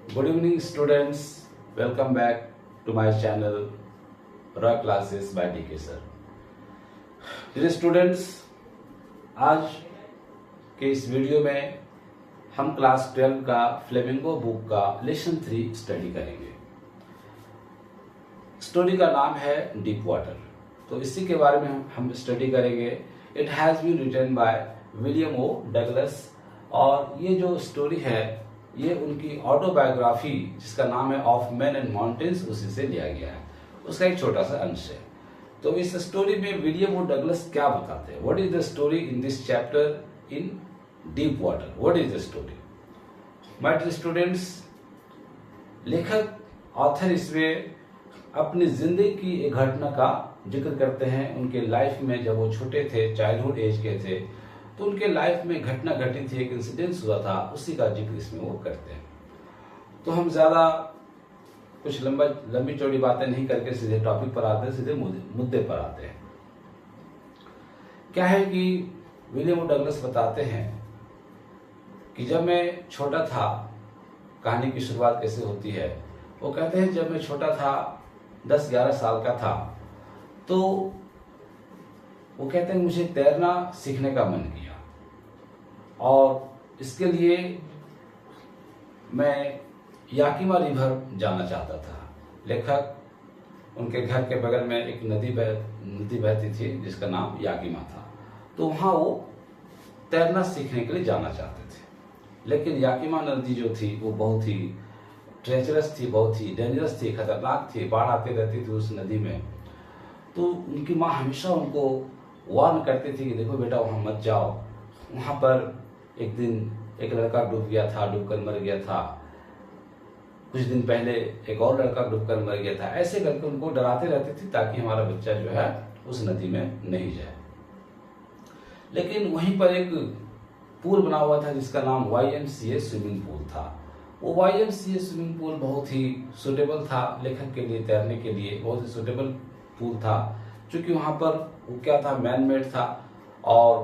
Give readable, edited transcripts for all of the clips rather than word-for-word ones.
Good evening, students. Welcome back to my channel, Ra Classes by DK Sir. Dear students, आज के इस video में हम class 12 का फ्लेमिंगो बुक का लेसन 3 स्टडी करेंगे। स्टोरी का नाम है डीप वाटर। तो इसी के बारे में हम स्टडी करेंगे। It has been written by William O Douglas और ये जो स्टोरी है ये उनकी ऑटोबायोग्राफी जिसका नाम है ऑफ मैन एंड माउंटेन्स उसी से लिया गया है। उसका एक छोटा सा अंश है। तो इस स्टोरी में विलियम ओ डगलस क्या बताते हैं? What is the story in this chapter in deep water? What is the story? My dear students, लेखक ऑथर इसमें अपनी जिंदगी की एक घटना का जिक्र करते हैं। उनके लाइफ में जब वो छोटे थे, चाइल्डहुड एज के थे, तो उनके लाइफ में घटना घटी थी, एक इंसिडेंस हुआ था, उसी का जिक्र इसमें वो करते हैं। तो हम ज्यादा कुछ लंबी चौड़ी बातें नहीं करके सीधे टॉपिक पर आते हैं, सीधे मुद्दे पर आते हैं। क्या है कि विलियम ओ डगलस बताते हैं कि जब मैं छोटा था, कहानी की शुरुआत कैसे होती है, वो कहते हैं जब मैं छोटा था, 10-11 साल का था, तो वो कहते हैं मुझे तैरना सीखने का मन किया और इसके लिए मैं याकिमा रिवर जाना चाहता था। लेखक उनके घर के बगल में एक नदी बहती थी जिसका नाम याकिमा था, तो वहाँ वो तैरना सीखने के लिए जाना चाहते थे। लेकिन याकिमा नदी जो थी वो बहुत ही ट्रेचरस थी, बहुत ही डेंजरस थी, खतरनाक थी, बाढ़ आती रहती थी उस नदी में। तो उनकी माँ हमेशा उनको वार्न करती थी कि देखो बेटा वहाँ मत जाओ। वहाँ पर एक दिन एक लड़का डूब गया था, डूबकर मर गया था। कुछ दिन पहले एक और लड़का डूबकर मर गया था। ऐसे करके उनको डराते रहती थी ताकि हमारा बच्चा जो है उस नदी में नहीं जाए। लेकिन वहीं पर एक पूल बना हुआ था जिसका नाम YMCA स्विमिंग पूल था। वो YMCA स्विमिंग पूल बहुत ही सुटेबल था लेखक के लिए, तैरने के लिए बहुत ही सुटेबल पूल था, क्योंकि वहाँ पर वो क्या था, मैन मेड था और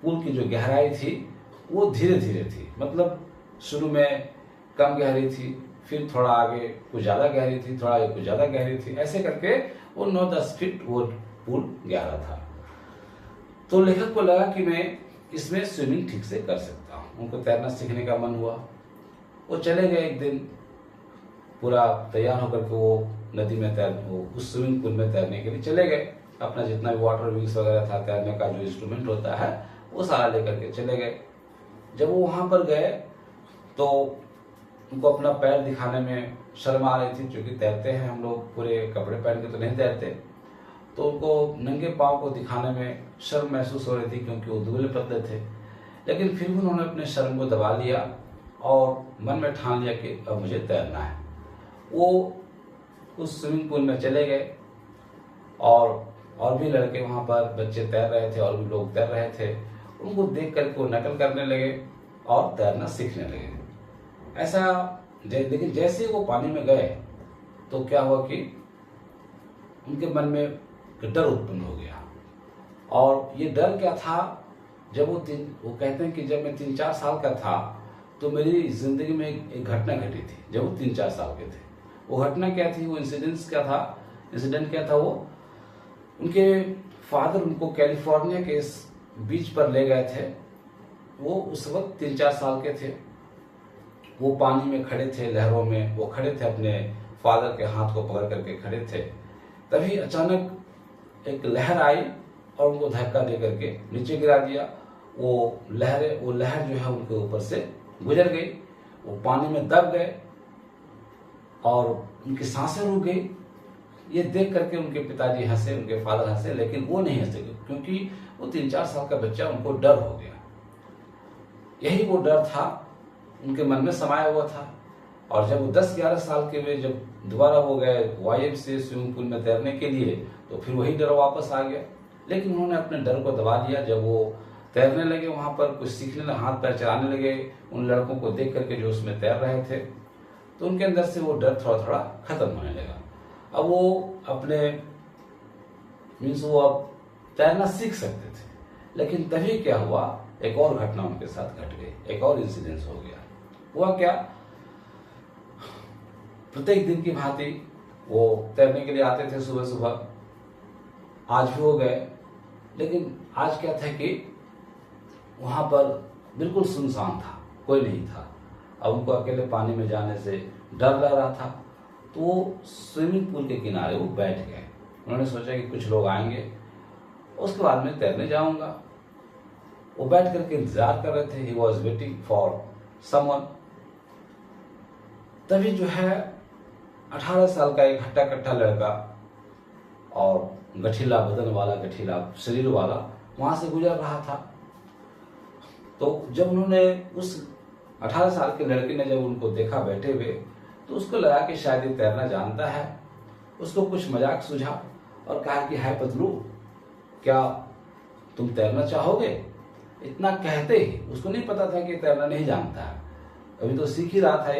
पूल की जो गहराई थी वो धीरे धीरे थी। मतलब शुरू में कम गहरी थी, फिर थोड़ा आगे कुछ ज़्यादा गहरी थी, थोड़ा आगे कुछ ज़्यादा गहरी थी। ऐसे करके वो 9-10 फीट वो पूल गहरा था। तो लेखक को लगा कि मैं इसमें स्विमिंग ठीक से कर सकता हूँ। उनको तैरना सीखने का मन हुआ। वो चले गए एक दिन, पूरा तैयार होकर के वो नदी में वो उस स्विमिंग पूल में तैरने के लिए चले गए। अपना जितना भी वाटर विंग्स वगैरह था, तैरने का जो इंस्ट्रूमेंट होता है वो सारा लेकर के चले गए। जब वो वहां पर गए तो उनको अपना पैर दिखाने में शर्म आ रही थी, क्योंकि तैरते हैं हम लोग पूरे कपड़े पहन के तो नहीं तैरते। तो उनको नंगे पाँव को दिखाने में शर्म महसूस हो रही थी क्योंकि वो दुबले पतले थे। लेकिन फिर भी उन्होंने अपने शर्म को दबा लिया और मन में ठान लिया कि अब मुझे तैरना है। वो उस स्विमिंग पूल में चले गए और भी लड़के वहाँ पर बच्चे तैर रहे थे और भी लोग तैर रहे थे। उनको देख करके वो नकल करने लगे और तैरना सीखने लगे। लेकिन जैसे ही वो पानी में गए तो क्या हुआ कि उनके मन में डर उत्पन्न हो गया। और ये डर क्या था, जब वो कहते हैं कि जब मैं 3-4 साल का था तो मेरी जिंदगी में एक घटना घटी थी। जब वो 3-4 साल के थे, वो घटना क्या थी, वो इंसिडेंट क्या था, वो उनके फादर उनको कैलिफोर्निया के इस बीच पर ले गए थे। वो उस वक्त 3-4 साल के थे। वो पानी में खड़े थे, लहरों में वो खड़े थे, अपने फादर के हाथ को पकड़ करके खड़े थे। तभी अचानक एक लहर आई और उनको धक्का दे करके नीचे गिरा दिया। वो लहर जो है उनके ऊपर से गुजर गई। वो पानी में दब गए और उनकी सांसें रुक गई। ये देख करके उनके पिताजी हंसे, उनके फादर हंसे, लेकिन वो नहीं हंसे क्योंकि वो 3-4 साल का बच्चा, उनको डर हो गया। यही वो डर था उनके मन में समाया हुआ था। और जब वो 10-11 साल के हुए, जब दोबारा हो गए YMCA स्विमिंग पूल में तैरने के लिए, तो फिर वही डर वापस आ गया। लेकिन उन्होंने अपने डर को दबा लिया। जब वो तैरने लगे, वहां पर कुछ सीखने लगे, हाथ पैर चलाने लगे, उन लड़कों को देख करके जो उसमें तैर रहे थे, तो उनके अंदर से वो डर थोड़ा थोड़ा खत्म होने लगा। अब वो वो अब तैरना सीख सकते थे। लेकिन तभी क्या हुआ, एक और घटना उनके साथ घट गई, एक और इंसिडेंस हो गया। हुआ क्या प्रत्येक दिन की भांति वो तैरने के लिए आते थे सुबह सुबह। आज भी हो गए, लेकिन आज क्या था कि वहां पर बिल्कुल सुनसान था, कोई नहीं था। अब उनको अकेले पानी में जाने से डर लग रहा था, तो वो स्विमिंग पूल के किनारे वो बैठ गए। उन्होंने सोचा कि कुछ लोग आएंगे, उसके बाद में तैरने जाऊंगा। वो बैठ करके इंतजार कर रहे थे। He was waiting for someone. तभी जो है 18 साल का एक हट्टा कट्टा लड़का और गठीला बदन वाला, गठीला शरीर वाला वहां से गुजर रहा था। तो जब उन्होंने उस 18 साल के लड़के ने जब उनको देखा बैठे हुए, तो उसको लगा कि शायद ये तैरना जानता है। उसको कुछ मजाक सूझा और कहा कि हाय पतलू, क्या तुम तैरना चाहोगे? इतना कहते ही, उसको नहीं पता था कि तैरना नहीं जानता है, अभी तो सीख ही रहा था,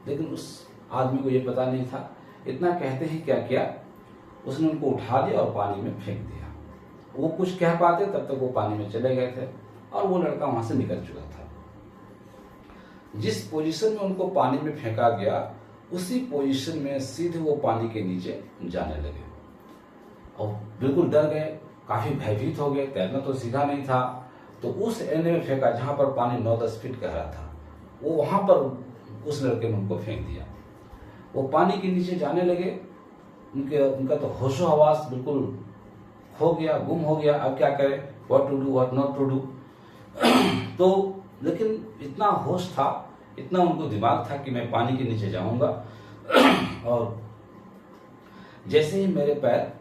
लेकिन उस आदमी को ये पता नहीं था। इतना कहते ही क्या किया, उसने उनको उठा लिया और पानी में फेंक दिया। वो कुछ कह पाते तब तक वो पानी में चले गए थे और वो लड़का वहां से निकल चुका था। जिस पोजीशन में उनको पानी में फेंका गया, उसी पोजीशन में सीधे वो पानी के नीचे जाने लगे और बिल्कुल डर गए, काफी भयभीत हो गए। तैरना तो सीखा नहीं था, तो उस एरिया में फेंका जहां पर पानी 9-10 फीट कह रहा था, वो वहां पर उस लड़के ने उनको फेंक दिया। वो पानी के नीचे जाने लगे। उनका तो होशो हवास बिल्कुल खो गया, गुम हो गया। अब क्या करें, what to do, what not to do. तो लेकिन इतना होश था, इतना उनको दिमाग था कि मैं पानी के नीचे जाऊंगा और जैसे ही मेरे पैर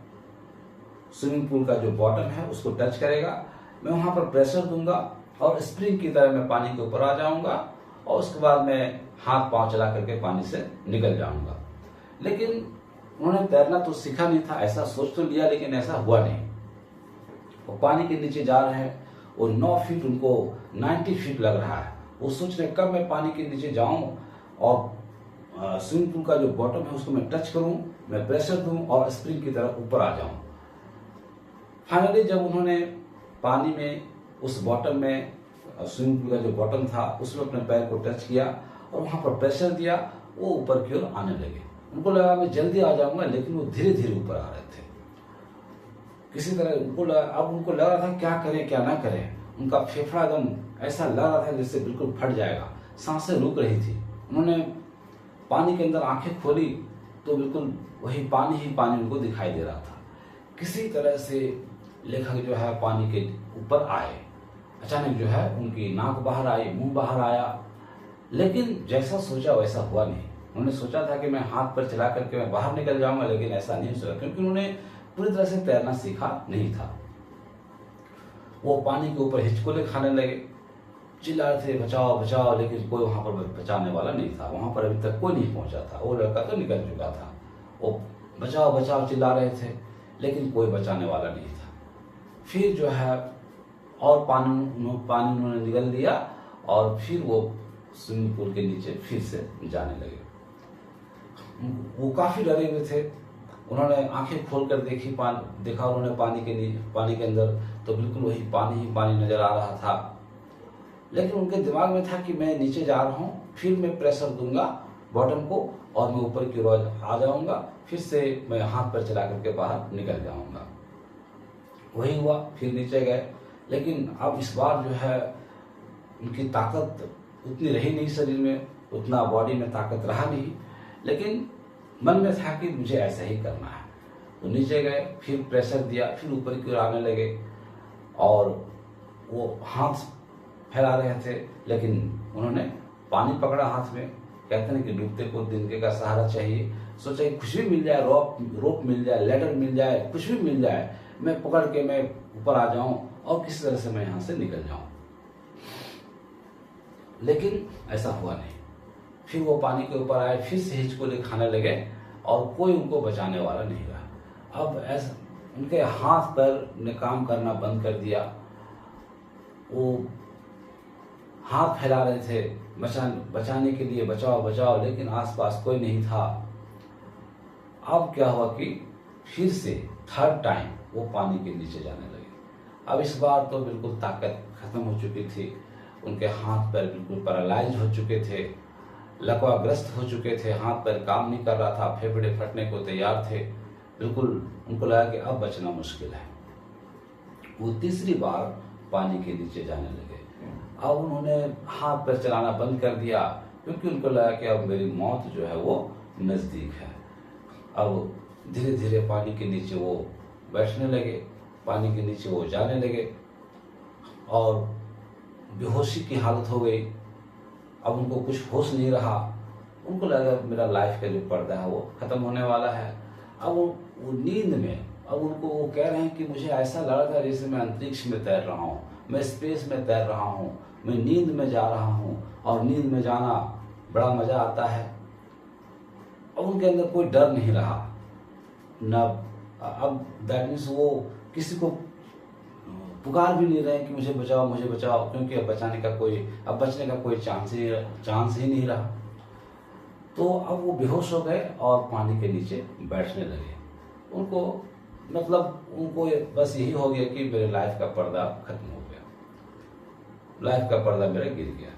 स्विमिंग पूल का जो बॉटम है उसको टच करेगा, मैं वहां पर प्रेशर दूंगा और स्प्रिंग की तरह मैं पानी के ऊपर आ जाऊंगा और उसके बाद मैं हाथ पांव चला करके पानी से निकल जाऊंगा। लेकिन उन्होंने तैरना तो सीखा नहीं था, ऐसा सोच तो लिया, लेकिन ऐसा हुआ नहीं। वो पानी के नीचे जा रहे हैं और 9 फीट उनको 90 फीट लग रहा है। वो सोच रहे कब मैं पानी के नीचे जाऊं और स्विमिंग पूल का जो बॉटम है उसको मैं टच करूं, मैं प्रेशर दूं और स्प्रिंग की तरफ ऊपर आ जाऊं। फाइनली जब उन्होंने पानी में उस बॉटम में, स्विमिंग पूल का जो बॉटम था, उसमें अपने पैर को टच किया और वहां पर प्रेशर दिया, वो ऊपर की ओर आने लगे। उनको लगा मैं जल्दी आ जाऊंगा, लेकिन वो धीरे धीरे ऊपर आ रहे थे। किसी तरह उनको लग रहा था क्या करें क्या ना करें। उनका फेफड़ा एकदम ऐसा लग रहा था जैसे बिल्कुल फट जाएगा, सांसें रुक रही थी। उन्होंने पानी के अंदर आंखें खोली तो बिल्कुल वही पानी ही पानी उनको दिखाई दे रहा था। किसी तरह से लेखक जो है पानी के ऊपर आए। अचानक जो है उनकी नाक बाहर आई, मुंह बाहर आया, लेकिन जैसा सोचा वैसा हुआ नहीं। उन्होंने सोचा था कि मैं हाथ पर चला करके मैं बाहर निकल जाऊंगा, लेकिन ऐसा नहीं हो सका, क्योंकि उन्होंने पूरी तरह से तैरना सीखा नहीं था। वो पानी के ऊपर हिचकोले खाने लगे, चिल्ला रहे थे बचाओ बचाओ, लेकिन कोई वहां पर बचाने वाला नहीं था। वहां पर अभी तक कोई नहीं पहुंचा था। वो लड़का तो निकल चुका था। वो बचाओ बचाओ चिल्ला रहे थे, लेकिन कोई बचाने वाला नहीं था। फिर जो है और पानी उन्होंने निगल दिया और फिर वो स्विमिंग पूल के नीचे फिर से जाने लगे। वो काफी डरे हुए थे। उन्होंने आंखें खोलकर देखा उन्होंने पानी के अंदर तो बिल्कुल वही पानी नजर आ रहा था। लेकिन उनके दिमाग में था कि मैं नीचे जा रहा हूँ, फिर मैं प्रेशर दूंगा बॉटम को और मैं ऊपर की ओर आ जाऊंगा, फिर से मैं हाथ पर चला करके बाहर निकल जाऊंगा। वही हुआ, फिर नीचे गए। लेकिन अब इस बार जो है उनकी ताकत उतनी रही नहीं शरीर में, उतना बॉडी में ताकत रहा नहीं, लेकिन मन में था कि मुझे ऐसा ही करना है। तो नीचे गए, फिर प्रेशर दिया, फिर ऊपर की ओर आने लगे और वो हाथ फैला रहे थे, लेकिन उन्होंने पानी पकड़ा हाथ में। कहते हैं कि डूबते को तिनके का सहारा चाहिए। सोचा कि कुछ भी मिल जाए, रोप मिल जाए, लैडर मिल जाए, कुछ भी मिल जाए, मैं पकड़ के मैं ऊपर आ जाऊं और किसी तरह से मैं यहां से निकल जाऊं। लेकिन ऐसा हुआ नहीं। फिर वो पानी के ऊपर आए, फिर से हिचकोले खाने लगे और कोई उनको बचाने वाला नहीं रहा। अब ऐसा उनके हाथ पैर ने काम करना बंद कर दिया। वो हाथ फैला रहे थे बचाने के लिए, बचाओ बचाओ, लेकिन आसपास कोई नहीं था। अब क्या हुआ कि फिर से 3rd टाइम वो पानी के नीचे जाने लगे। अब इस बार तो बिल्कुल ताकत खत्म हो चुकी थी, उनके हाथ पैर बिल्कुल पैरालाइज हो चुके थे, लकवाग्रस्त हो चुके थे, हाथ पैर काम नहीं कर रहा था, फेफड़े फटने को तैयार थे, बिल्कुल उनको लगा कि अब बचना मुश्किल है। वो तीसरी बार पानी के नीचे जाने लगे। अब उन्होंने हाथ पैर चलाना बंद कर दिया, क्योंकि उनको लगा कि अब मेरी मौत जो है वो नज़दीक है। अब धीरे धीरे पानी के नीचे वो बैठने लगे, पानी के नीचे वो जाने लगे और बेहोशी की हालत हो गई। अब उनको कुछ होश नहीं रहा, उनको लगा मेरा लाइफ का जो पर्दा है वो ख़त्म होने वाला है। अब वो नींद में, अब उनको वो कह रहे हैं कि मुझे ऐसा लग रहा था जैसे मैं अंतरिक्ष में तैर रहा हूँ, मैं स्पेस में तैर रहा हूँ, मैं नींद में जा रहा हूँ और नींद में जाना बड़ा मज़ा आता है। अब उनके अंदर कोई डर नहीं रहा न। अब दैट मीन्स वो किसी को पुकार भी नहीं रहे कि मुझे बचाओ मुझे बचाओ, क्योंकि अब बचने का कोई चांस ही नहीं रहा। तो अब वो बेहोश हो गए और पानी के नीचे बैठने लगे। उनको बस यही हो गया कि मेरे लाइफ का पर्दा खत्म हो गया, लाइफ का पर्दा मेरा गिर गया।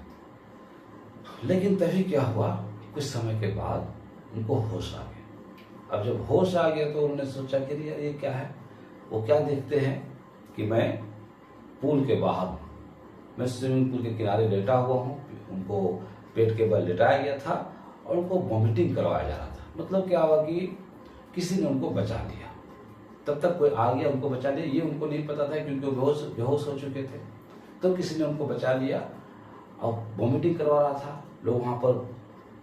लेकिन तभी क्या हुआ, कुछ समय के बाद उनको होश आ गया। अब जब होश आ गया तो उन्होंने सोचा कि यार ये क्या है। वो क्या देखते हैं कि मैं पूल के बाहर हूँ, मैं स्विमिंग पूल के किनारे लेटा हुआ हूँ। उनको पेट के बल लिटाया गया था और उनको वॉमिटिंग करवाया जा रहा था। मतलब क्या हुआ कि किसी ने उनको बचा लिया। तब तक कोई आ गया उनको बचा लिया, ये उनको नहीं पता था, क्योंकि वो बेहोश हो चुके थे। तो किसी ने उनको बचा लिया और वॉमिटिंग करवा रहा था। लोग वहाँ पर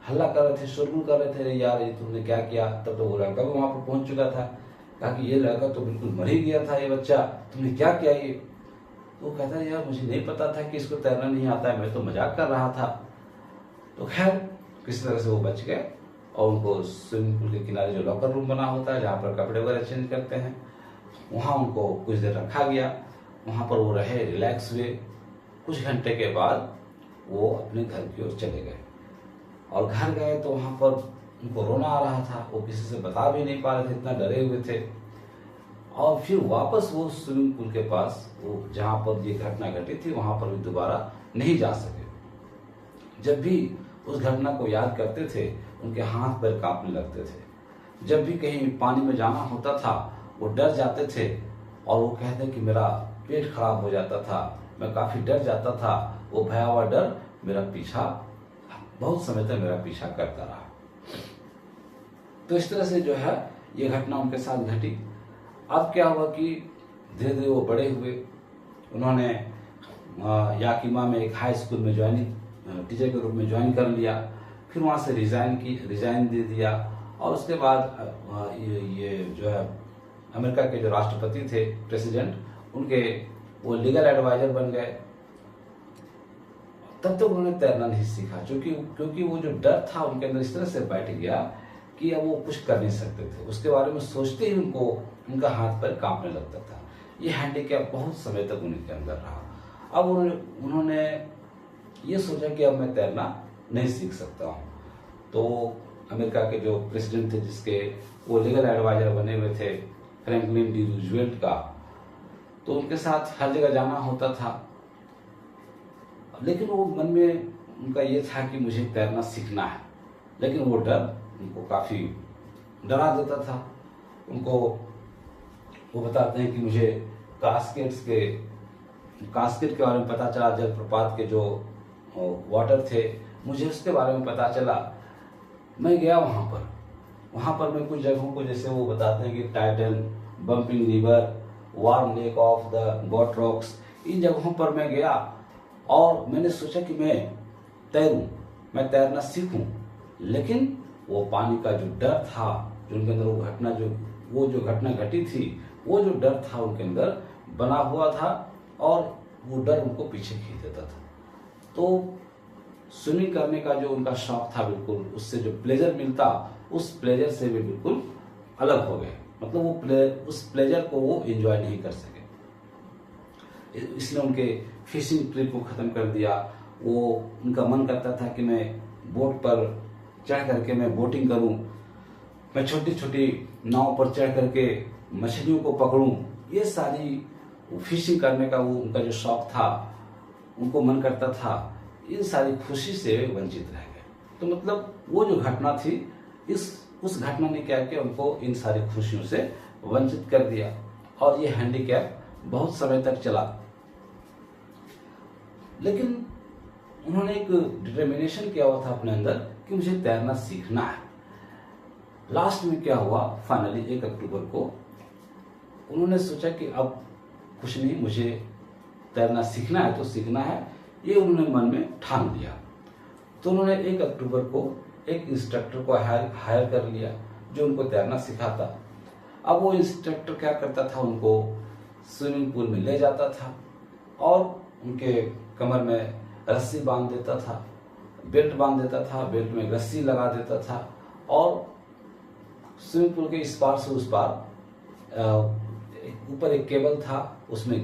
हल्ला कर रहे थे, शोरगुल कर रहे थे, यार ये तुमने क्या किया। तब तो वो लड़का भी वहाँ पर पहुँच चुका था। कहा कि ये लड़का तो बिल्कुल मर ही गया था, ये बच्चा, तुमने क्या किया ये। तो कहता है यार मुझे नहीं पता था कि इसको तैरना नहीं आता है, मैं तो मजाक कर रहा था। तो खैर किसी तरह से वो बच गए और उनको स्विमिंग पूल के किनारे जो लॉकर रूम बना होता है, जहाँ पर कपड़े वगैरह चेंज करते हैं, वहाँ उनको कुछ देर रखा गया। वहाँ पर वो रहे, रिलैक्स हुए। कुछ घंटे के बाद वो अपने घर की ओर चले गए और घर गए तो वहाँ पर उनको रोना आ रहा था। वो किसी से बता भी नहीं पा रहे थे, इतना डरे हुए थे। और फिर वापस वो स्विमिंग पूल के पास, वो जहाँ पर ये घटना घटी थी, वहाँ पर भी दोबारा नहीं जा सके। जब भी उस घटना को याद करते थे, उनके हाथ पैर कांपने लगते थे। जब भी कहीं पानी में जाना होता था, वो डर जाते थे और वो कहते कि मेरा पेट खराब हो जाता था, मैं काफ़ी डर जाता था। वो भयावह डर मेरा पीछा, बहुत समय तक मेरा पीछा करता रहा। तो इस तरह से जो है ये घटना उनके साथ घटी। अब क्या हुआ कि धीरे धीरे वो बड़े हुए। उन्होंने याकीमा में एक हाई स्कूल में टीचर के रूप में ज्वाइन कर लिया। फिर वहाँ से रिजाइन दे दिया और उसके बाद ये जो है अमेरिका के जो राष्ट्रपति थे, प्रेसिडेंट, उनके वो लीगल एडवाइजर बन गए। तब तक उन्होंने तैरना नहीं सीखा, क्योंकि वो जो डर था उनके अंदर इस तरह से बैठ गया कि अब वो कुछ कर नहीं सकते थे। उसके बारे में सोचते ही उनका हाथ पैर कांपने लगता था। ये हैंडीकैप बहुत समय तक उनके अंदर रहा। अब उन्होंने ये सोचा कि अब मैं तैरना नहीं सीख सकता हूँ। तो अमेरिका के जो प्रेसिडेंट थे, जिसके वो लीगल एडवाइजर बने हुए थे, फ्रैंकलिन डी रूजवेल्ट का, तो उनके साथ हर जगह जाना होता था। लेकिन वो मन में उनका ये था कि मुझे तैरना सीखना है, लेकिन वो डर उनको काफ़ी डरा देता था। उनको वो बताते हैं कि मुझे कास्केट के बारे में पता चला, जलप्रपात के जो वाटर थे, मुझे उसके बारे में पता चला। मैं गया वहाँ पर मैं कुछ जगहों को, जैसे वो बताते हैं कि Titan, bumping river, warm lake of the got rocks, इन जगहों पर मैं गया और मैंने सोचा कि मैं तैरूं, मैं तैरना सीखूं। लेकिन वो पानी का जो डर था, जो उनके अंदर वो जो घटना घटी थी, वो जो डर था उनके अंदर बना हुआ था और वो डर उनको पीछे खींच देता था। तो स्विमिंग करने का जो उनका शौक था, बिल्कुल उससे जो प्लेजर मिलता, उस प्लेजर से भी बिल्कुल अलग हो गए। मतलब उस प्लेजर को वो एंजॉय नहीं कर सके। इसलिए उनके फिशिंग ट्रिप को ख़त्म कर दिया। वो उनका मन करता था कि मैं बोट पर चढ़ करके मैं बोटिंग करूं, मैं छोटी छोटी नाव पर चढ़ करके मछलियों को पकड़ूं। ये सारी फिशिंग करने का वो उनका जो शौक था, उनको मन करता था, इन सारी खुशी से वंचित रह गए। तो मतलब वो जो घटना थी, उस घटना ने क्या किया, उनको इन सारी खुशियों से वंचित कर दिया और ये हैंडीकैप बहुत समय तक चला। लेकिन उन्होंने एक डिटर्मिनेशन किया हुआ था अपने अंदर कि मुझे तैरना सीखना है। लास्ट में क्या हुआ, फाइनली 1 अक्टूबर को उन्होंने सोचा कि अब कुछ नहीं, मुझे तैरना सीखना है तो सीखना है, ये उन्होंने मन में ठान लिया। तो उन्होंने 1 अक्टूबर को एक इंस्ट्रक्टर को हायर कर लिया जो उनको तैरना सिखाता। अब वो इंस्ट्रक्टर क्या करता था, उनको स्विमिंग पूल में ले जाता था और उनके कमर में रस्सी बांध देता था, बेल्ट बांध देता था, बेल्ट में रस्सी लगा देता था और स्विमिंग पूल के इस पार से उस पार ऊपर एक केबल था, उसमें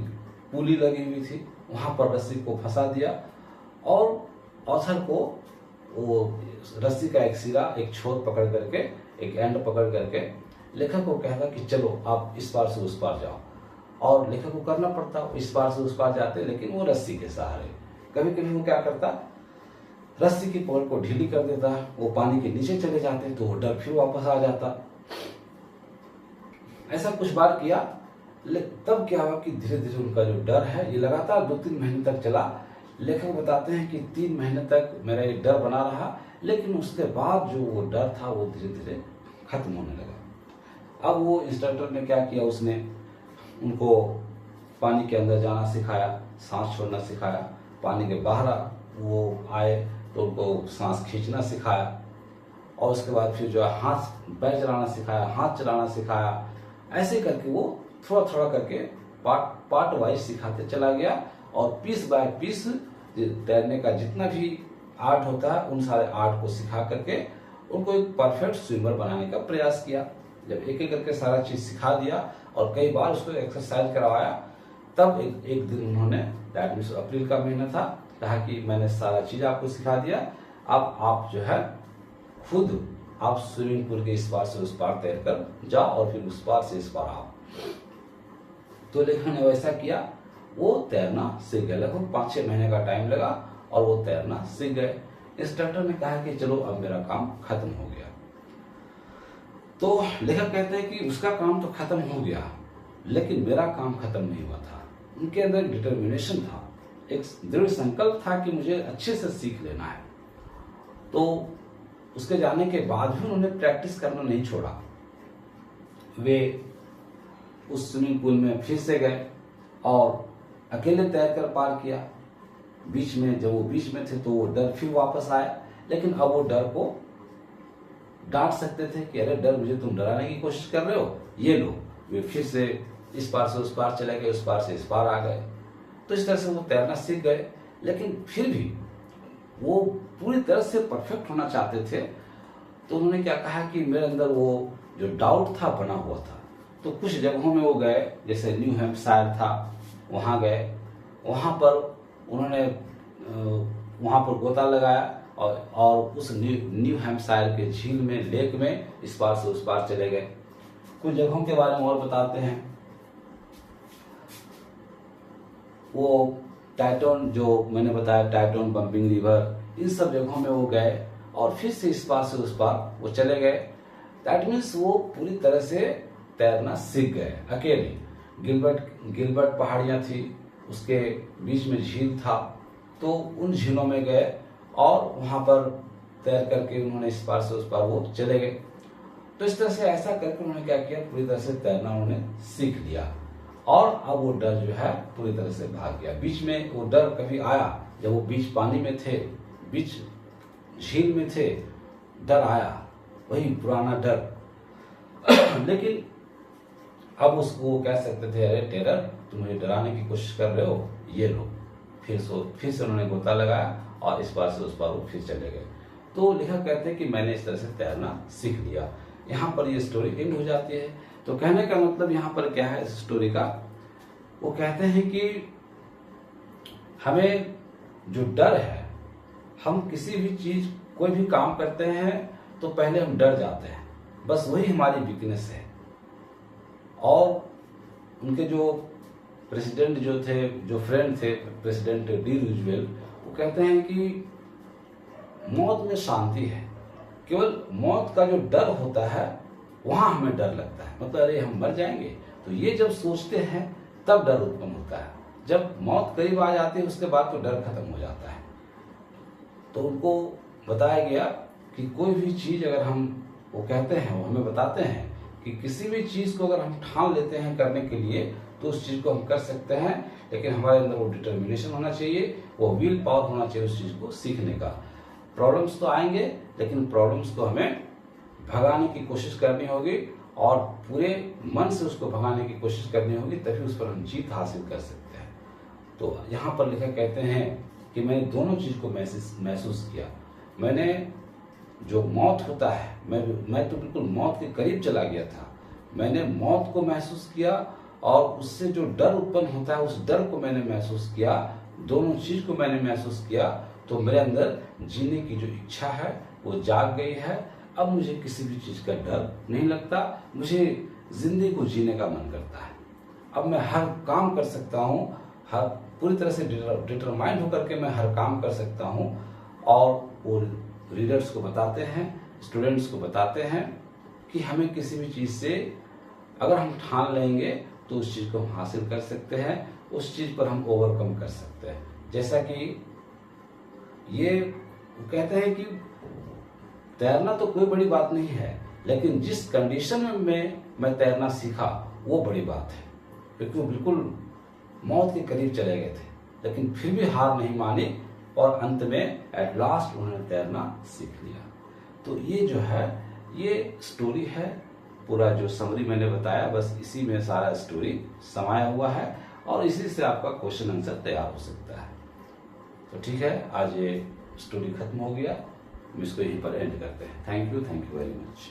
पुली लगी हुई थी, वहां पर रस्सी को फंसा दिया और ऑथर को वो रस्सी का एक सिरा, एक छोर पकड़ करके, एक एंड पकड़ करके लेखक को कहता कि चलो आप इस पार से उस पार जाओ, और लेखक को करना पड़ता, इस पार से उस पार जाते लेकिन वो रस्सी के सहारे। कभी कभी वो क्या करता, रस्सी की पकड़ को ढीली कर देता, वो पानी के नीचे चले जाते तो वो डर फिर वापस आ जाता। ऐसा कुछ बार किया, तब क्या हुआ कि धीरे धीरे उनका जो डर है ये लगातार 2-3 महीने तक चला। लेखक बताते हैं कि 3 महीने तक मेरा ये डर बना रहा, लेकिन उसके बाद जो वो डर था वो धीरे धीरे खत्म होने लगा। अब वो इंस्ट्रक्टर ने क्या किया, उसने उनको पानी के अंदर जाना सिखाया, सांस छोड़ना सिखाया, पानी के बाहर वो आए तो उनको सांस खींचना सिखाया और उसके बाद फिर जो है हाथ पैर चलाना सिखाया, हाथ चलाना सिखाया। ऐसे करके वो थोड़ा थोड़ा करके पार्ट वाइज सिखाते चला गया और पीस बाय पीस तैरने का जितना भी आर्ट होता है उन सारे आर्ट को सिखा करके उनको एक परफेक्ट स्विमर बनाने का प्रयास किया। जब एक एक करके सारा चीज सिखा दिया और कई बार उसको एक्सरसाइज करवाया, तब एक दिन उन्होंने, दैट मीन्स अप्रैल का महीना था, कहा कि मैंने सारा चीज आपको सिखा दिया, अब आप जो है खुद आप स्विमिंग पूल के इस पार से उस पार तैर कर जाओ और फिर उस पार से इस पार आओ। तो लेखक ने वैसा किया, वो तैरना सीख गए। लगभग 5-6 महीने का टाइम लगा और वो तैरना सीख गए। इंस्ट्रक्टर ने कहा कि चलो अब मेरा काम खत्म हो गया। तो लेखक कहते हैं कि उसका काम तो खत्म हो गया, लेकिन मेरा काम खत्म नहीं हुआ था। उनके अंदर डिटर्मिनेशन था, एक दृढ़ संकल्प था कि मुझे अच्छे से सीख लेना है। तो उसके जाने के बाद भी उन्होंने प्रैक्टिस करना नहीं छोड़ा। वे उस स्विमिंग पूल में फिर से गए और अकेले तैर कर पार किया। बीच में जब वो बीच में थे तो वो डर फिर वापस आया, लेकिन अब वो डर को डांट सकते थे कि अरे डर, मुझे तुम डराने की कोशिश कर रहे हो, ये लो। वे फिर से इस पार से उस पार चले गए, उस पार से इस पार आ गए। तो इस तरह से वो तैरना सीख गए, लेकिन फिर भी वो पूरी तरह से परफेक्ट होना चाहते थे। तो उन्होंने क्या कहा कि मेरे अंदर वो जो डाउट था बना हुआ था। तो कुछ जगहों में वो गए, जैसे न्यू हैम्पशायर था, वहां गए, वहां पर उन्होंने वहां पर गोता लगाया और उस न्यू हैम्पशायर के झील में, लेक में इस पार से उस पार चले गए। कुछ जगहों के बारे में और बताते हैं। वो टाइटोन, जो मैंने बताया टाइटोन बम्पिंग रिवर, इन सब जगहों में वो गए और फिर से इस पार से उस पार वो चले गए। दैट मीन्स वो पूरी तरह से तैरना सीख गए अकेले। गिलबर्ट पहाड़ियां थी, उसके बीच में झील था, तो उन झीलों में गए और वहां पर तैर करके उन्होंने इस पार से उस पार वो चले गए। तो इस तरह से ऐसा करके उन्होंने क्या किया, पूरी तरह से तैरना उन्होंने सीख लिया और अब वो डर जो है पूरी तरह से भाग गया। बीच में वो डर कभी आया, जब वो बीच पानी में थे, बीच झील में थे, डर आया, वही पुराना डर। लेकिन अब उसको कह सकते थे, अरे टेरर, तुम मुझे डराने की कोशिश कर रहे हो, ये लो। फिर से उन्होंने गोता लगाया और इस पार से उस पार वो फिर चले गए। तो लेखक कहते हैं कि मैंने इस तरह से तैरना सीख लिया। यहाँ पर ये स्टोरी एंड हो जाती है। तो कहने का मतलब यहाँ पर क्या है इस स्टोरी का, वो कहते हैं कि हमें जो डर है, हम किसी भी चीज, कोई भी काम करते हैं तो पहले हम डर जाते हैं, बस वही हमारी वीकनेस है। और उनके जो प्रेसिडेंट जो थे, जो फ्रेंड थे प्रेसिडेंट डी रूजवेल्ट, वो कहते हैं कि मौत में शांति है। केवल मौत का जो डर होता है वहां हमें डर लगता है, मतलब अरे हम मर जाएंगे। तो ये जब सोचते हैं तब डर उत्पन्न होता है। जब मौत करीब आ जाती है उसके बाद तो डर खत्म हो जाता है। तो उनको बताया गया कि कोई भी चीज अगर हम, वो कहते हैं, वो हमें बताते हैं कि किसी भी चीज को अगर हम ठान लेते हैं करने के लिए तो उस चीज को हम कर सकते हैं, लेकिन हमारे अंदर वो डिटर्मिनेशन होना चाहिए, वो विल पावर होना चाहिए उस चीज को सीखने का। प्रॉब्लम्स तो आएंगे, लेकिन प्रॉब्लम्स को हमें भगाने की कोशिश करनी होगी और पूरे मन से उसको भगाने की कोशिश करनी होगी, तभी उस पर हम जीत हासिल कर सकते हैं। तो यहाँ पर लेखक कहते हैं कि मैंने दोनों चीज को महसूस किया। मैंने जो मौत होता है, मैं तो बिल्कुल मौत के करीब चला गया था। मैंने मौत को महसूस किया और उससे जो डर उत्पन्न होता है उस डर को मैंने महसूस किया। दोनों चीज को मैंने महसूस किया तो मेरे अंदर जीने की जो इच्छा है वो जाग गई है। अब मुझे किसी भी चीज का डर नहीं लगता, मुझे जिंदगी को जीने का मन करता है। अब मैं हर काम कर सकता हूँ, हर पूरी तरह से डिटरमाइंड होकर के मैं हर काम कर सकता हूँ। और वो रीडर्स को बताते हैं, स्टूडेंट्स को बताते हैं कि हमें किसी भी चीज से अगर हम ठान लेंगे तो उस चीज को हम हासिल कर सकते हैं, उस चीज पर हम ओवरकम कर सकते हैं। जैसा कि ये कहते हैं कि तैरना तो कोई बड़ी बात नहीं है, लेकिन जिस कंडीशन में मैं तैरना सीखा वो बड़ी बात है। क्योंकि वो बिल्कुल मौत के करीब चले गए थे, लेकिन फिर भी हार नहीं मानी और अंत में एट लास्ट उन्होंने तैरना सीख लिया। तो ये जो है ये स्टोरी है, पूरा जो समरी मैंने बताया बस इसी में सारा स्टोरी समाया हुआ है और इसी से आपका क्वेश्चन आंसर तैयार हो सकता है। तो ठीक है, आज ये स्टोरी खत्म हो गया, हम इसको यहीं पर एंड करते हैं। Thank you very much.